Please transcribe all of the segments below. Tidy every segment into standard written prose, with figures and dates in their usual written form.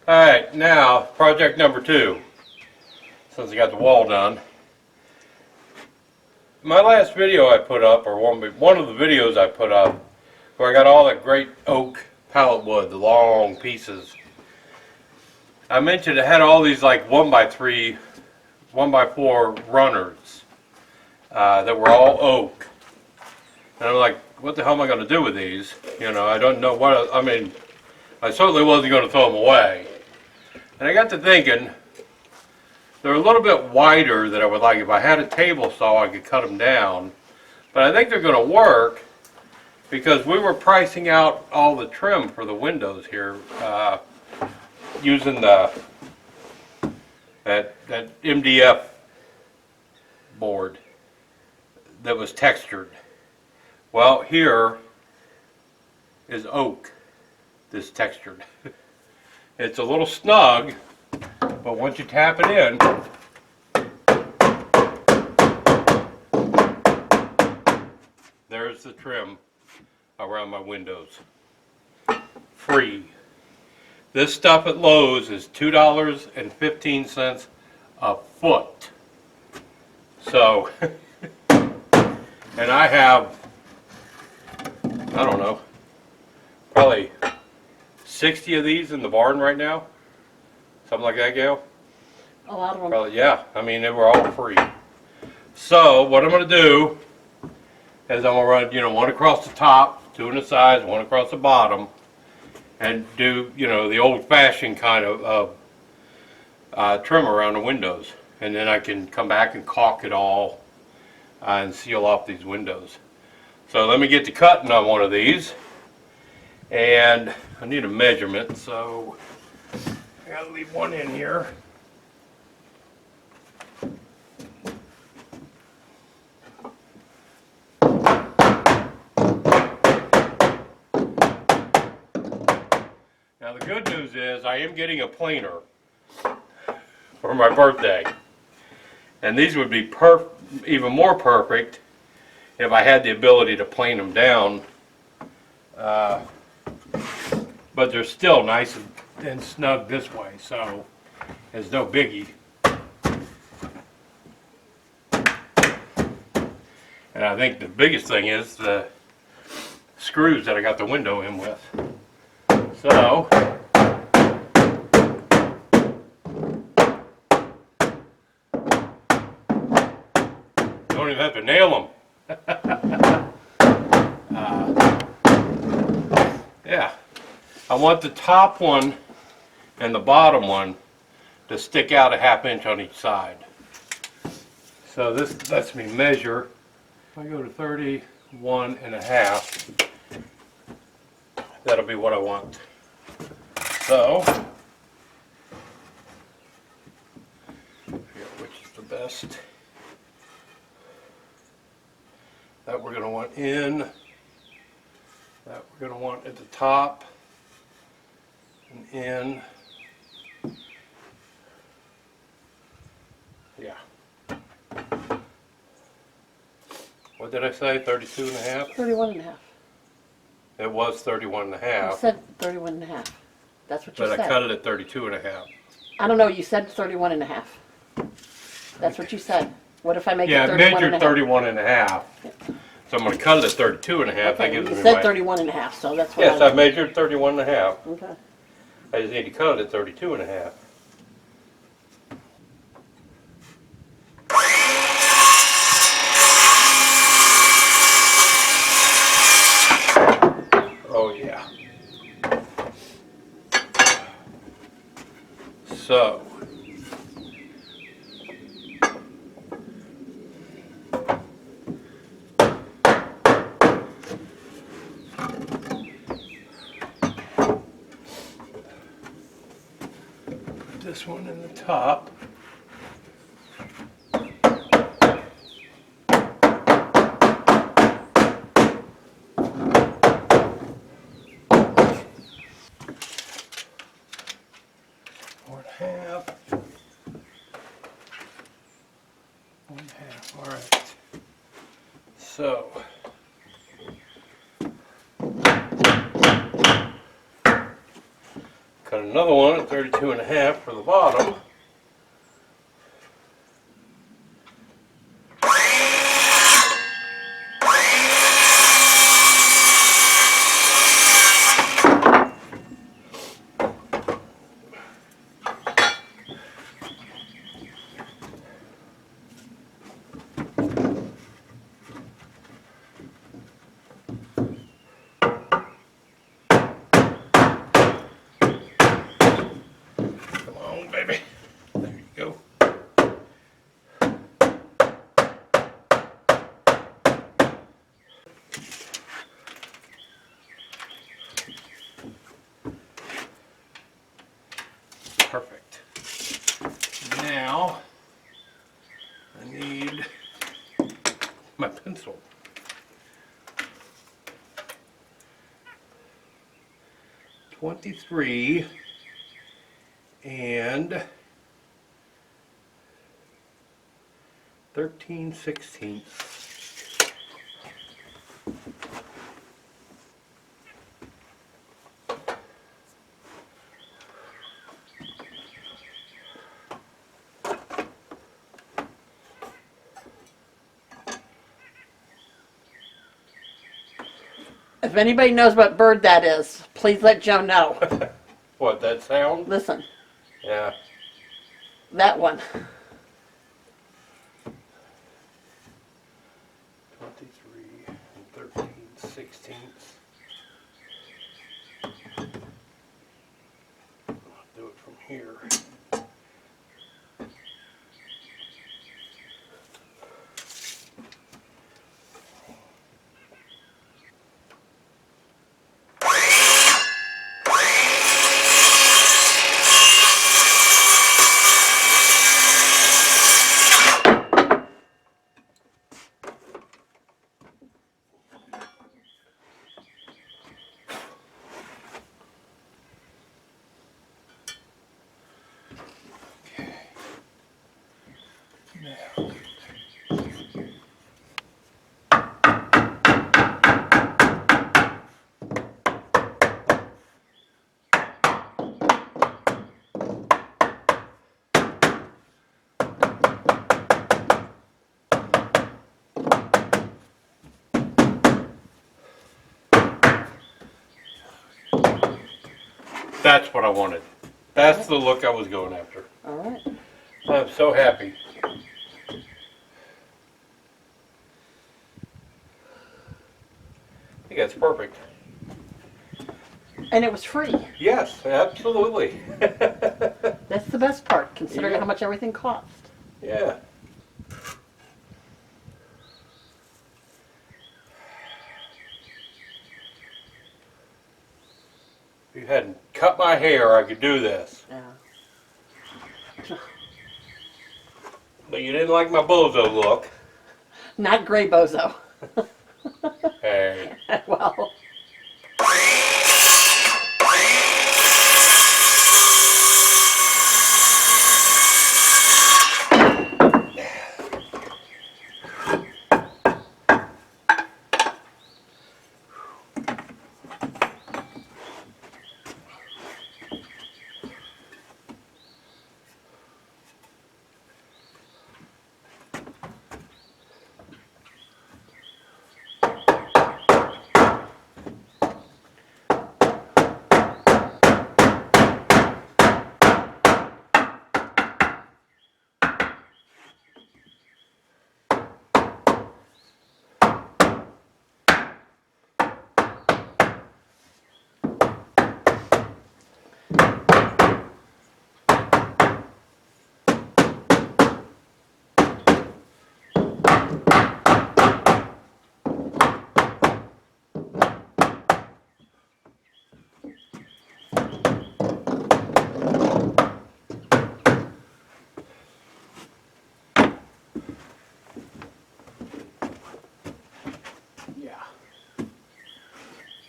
Alright, now project number 2, since I got the wall done. My last video I put up, or one of the videos I put up, where I got all that great oak pallet wood, the long pieces, I mentioned it had all these like 1x3, 1x4 runners that were all oak. And I'm like, what the hell am I going to do with these? You know, I don't know what, I mean, I certainly wasn't going to throw them away. And I got to thinking, they're a little bit wider than I would like. If I had a table saw, I could cut them down. But I think they're going to work because we were pricing out all the trim for the windows here using that MDF board that was textured. Well, here is oak that's textured. It's a little snug, but once you tap it in, there's the trim around my windows. Free. This stuff at Lowe's is $2.15 a foot. So, and I have, I don't know, probably 60 of these in the barn right now. Something like that, Gail? A lot of them. Probably, yeah. I mean, they were all free. So, what I'm going to do is I'm going to run, one across the top, 2 on the sides, 1 across the bottom, and do, the old-fashioned kind of trim around the windows. And then I can come back and caulk it all and seal off these windows. So let me get to cutting on one of these. And I need a measurement, so I gotta leave one in here. Now the good news is I am getting a planer for my birthday. And these would be even more perfect if I had the ability to plane them down. But they're still nice and snug this way, so it's no biggie. And I think the biggest thing is the screws that I got the window in with. So, don't even have to nail them. Yeah. I want the top one and the bottom one to stick out a ½ inch on each side. So this lets me measure. If I go to 31.5, that'll be what I want. So, which is the best? That we're going to want in, that we're going to want at the top, and in, yeah. What did I say, 32.5? 31.5. It was 31.5. You said 31.5. That's what you But said. I cut it at 32.5. I don't know, you said 31.5. That's what you said. What if I make Yeah, it I 31.5? measured 31.5. So I'm going to cut it at 32.5. That Okay, gives you me said my... 31.5, so that's what Yes, I measured 31.5. Okay. I just need to cut it at 32.5. Oh yeah. So put this one in the top. All right. So Cut another one at 32.5 for the bottom. Come on, baby. There you go. Perfect. Now, I need my pencil. 23 and 13/16. If anybody knows what bird that is, please let Joe know. What, that sound? Listen, Yeah. that one. 23 and 13/16. I'll do it from here. Now. That's what I wanted. That's the look I was going after. All right. I'm so happy. I think that's perfect. And it was free. Yes, absolutely. That's the best part, considering Yeah. how much everything cost. Yeah. If you hadn't cut my hair, I could do this. Yeah. But you didn't like my bozo look. Not gray bozo. Hey. Well.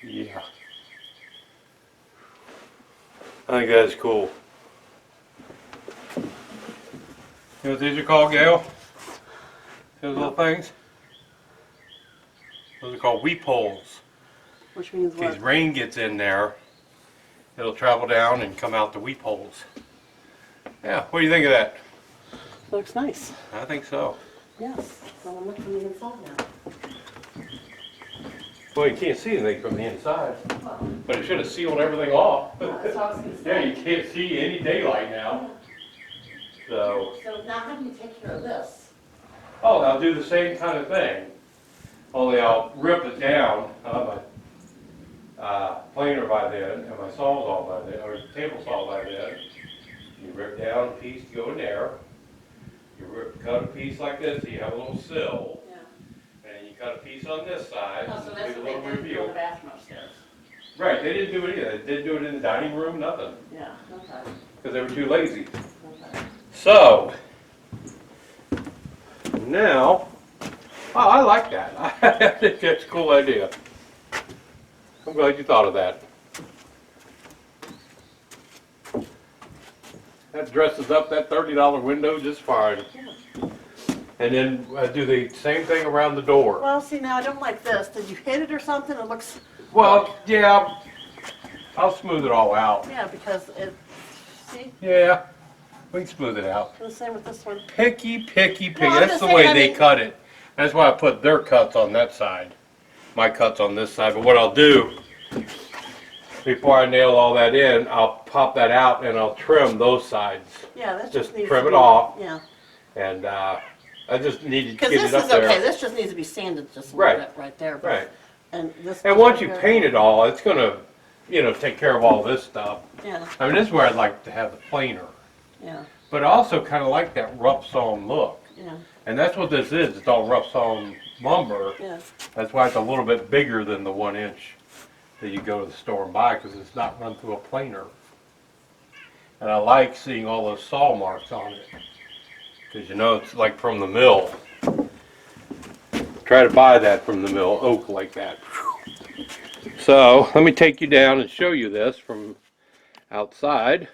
Yeah. I think that's cool. You know what these are called, Gail? Those little things? Those are called weep holes. Which means In case what? rain gets in there, it'll travel down and come out the weep holes. Yeah, what do you think of that? Looks nice. I think so. Yes. Well, I'm looking from the inside now. Well, you can't see anything from the inside, but it should have sealed everything off. That's all I was gonna Yeah, say. you can't see any daylight now. So, So now how do you take care of this? oh, I'll do the same kind of thing. Only I'll rip it down. I'll have my planer by then, and my sawzall by then, or table saw by then. You rip down a piece to go in there. You cut a piece like this, so you have a little sill. Yeah. And you cut a piece on this side. Oh, so do that's a what they little did in review. the bathroom upstairs. Right, they didn't do it either. They didn't do it in the dining room, nothing. Yeah, okay. Because they were too lazy. Okay. So, now, oh, I like that. I think that's a cool idea. I'm glad you thought of that. That dresses up that $30 window just fine. And then do the same thing around the door. Well, see, now I don't like this. Did you hit it or something? It looks, Well, yeah, I'll smooth it all out. yeah, because it, see, Yeah, we can smooth it out. the same with this one. Picky, picky, picky. Well, I'm That's just the saying, way I they mean- cut it. That's why I put their cuts on that side. My cuts on this side. But what I'll do, before I nail all that in, I'll pop that out and I'll trim those sides. Yeah, that Just just needs trim to it be, off. Yeah, And I just need to because get this it up is okay. there. This just needs to be sanded just a Right. little bit right there. But, Right. And this. And once you paint it all, it's gonna, take care of all this stuff. Yeah, I mean, this is where I'd like to have the planer. yeah, But I also kind of like that rough sawn look. yeah, And that's what this is. It's all rough sawn lumber. yeah. That's why it's a little bit bigger than the 1 inch that you go to the store and buy, because it's not run through a planer. And I like seeing all those saw marks on it, because it's like from the mill. Try to buy that from the mill, oak like that. So let me take you down and show you this from outside.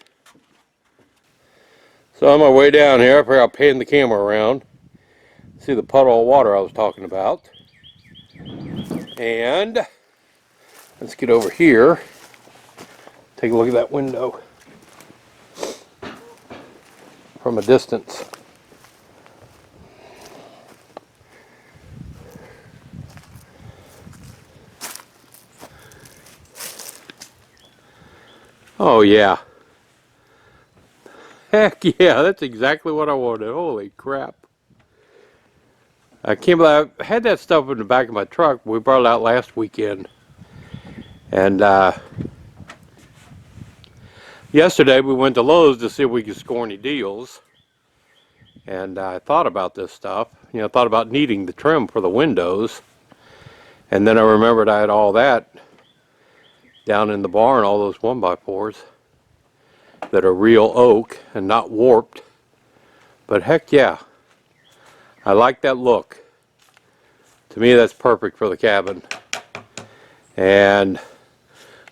So on my way down here, I figure I'll pan the camera around. See the puddle of water I was talking about. And let's get over here. Take a look at that window from a distance. Oh yeah. Heck yeah, that's exactly what I wanted. Holy crap. I had that stuff in the back of my truck. We brought it out last weekend. And yesterday we went to Lowe's to see if we could score any deals. And I thought about this stuff. Thought about needing the trim for the windows. And then I remembered I had all that down in the barn, all those 1x4s that are real oak and not warped. But heck yeah, I like that look. To me, that's perfect for the cabin. And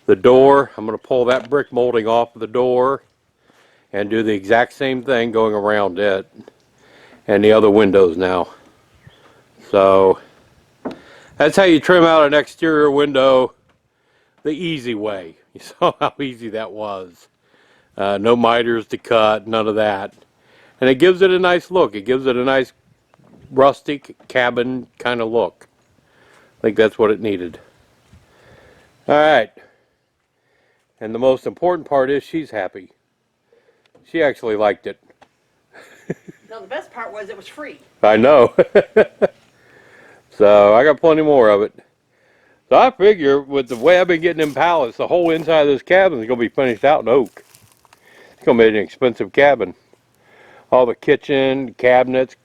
the door, I'm going to pull that brick molding off of the door and do the exact same thing going around it and the other windows now. So that's how you trim out an exterior window the easy way. You saw how easy that was. No miters to cut, none of that. And it gives it a nice look. It gives it a nice rustic cabin kind of look. I think that's what it needed. Alright. And the most important part is she's happy. She actually liked it. No, the best part was it was free. I know. So I got plenty more of it. So I figure with the way I've been getting them pallets, the whole inside of this cabin is going to be finished out in oak. It's going to be an expensive cabin. All the kitchen, cabinets,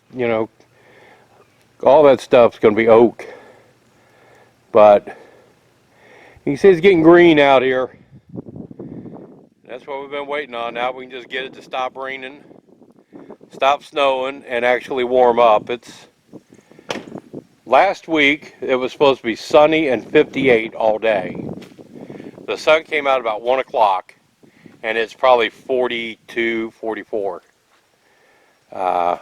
all that stuff's going to be oak. But you can see it's getting green out here. That's what we've been waiting on. Now we can just get it to stop raining, stop snowing, and actually warm up. Last week it was supposed to be sunny and 58 all day. The sun came out about 1 o'clock and it's probably 42, 44. But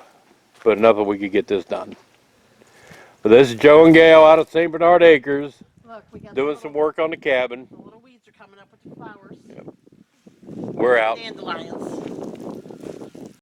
enough that we could get this done. But this is Joe and Gail out of St. Bernard Acres Look, we got doing some work on the cabin. the little weeds are coming up with the flowers. Yep. We're out. Dandelions.